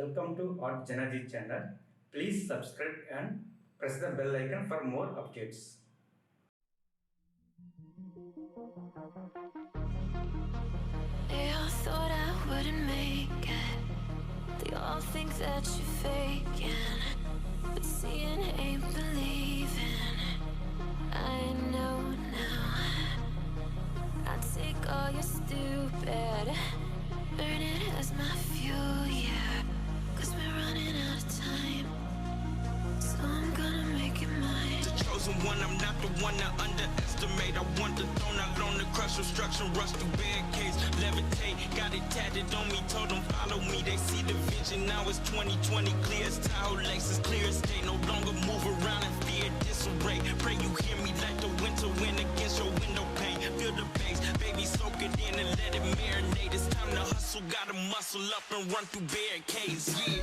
Welcome to Art Janaji channel. Please subscribe and press the bell icon for more updates. They all thought I wouldn't make it. They all think that you're faking, but seeing ain't believing. I know now. I take all your stupid, burn it as my fuel, yeah. Cause we're running out of time, so I'm gonna make it mine. The chosen one, I'm not the one to underestimate. I want the throne, I loan the crush obstruction, rush through barricades, levitate. Got it tatted on me, told them follow me. They see the vision, now it's 2020, clear as Tahoe Lakes, clear as day. No longer move around in fear, disarray. Pray you hear me like the winter wind against your window pane. Feel the bass, baby, soak it in and let it marinate. It's time to hustle, gotta muscle up and run through barricades, yeah.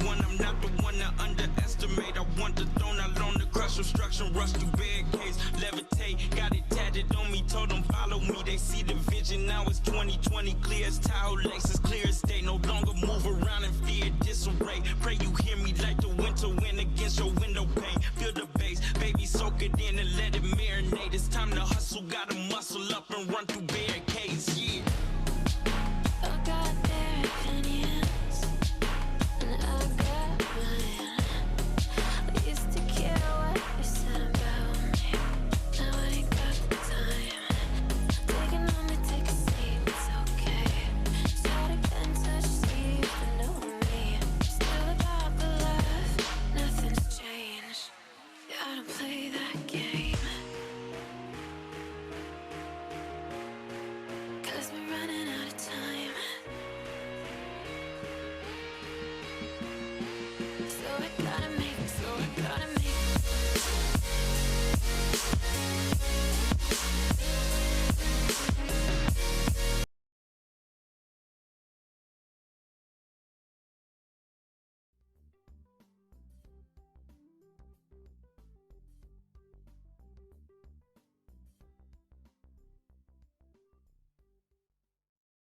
One, I'm not the one to underestimate. I want the throne, I loan the crush obstruction, rush through barricades, levitate. Got it tatted on me, told them follow me. They see the vision, now it's 2020, clear as Tahoe Lakes, as clear as day. No longer move around in fear, disarray. Pray you hear me like the winter wind against your window pane. Feel the bass, baby, soak it in and let it marinate. It's time to hustle, gotta muscle up and run through barricades.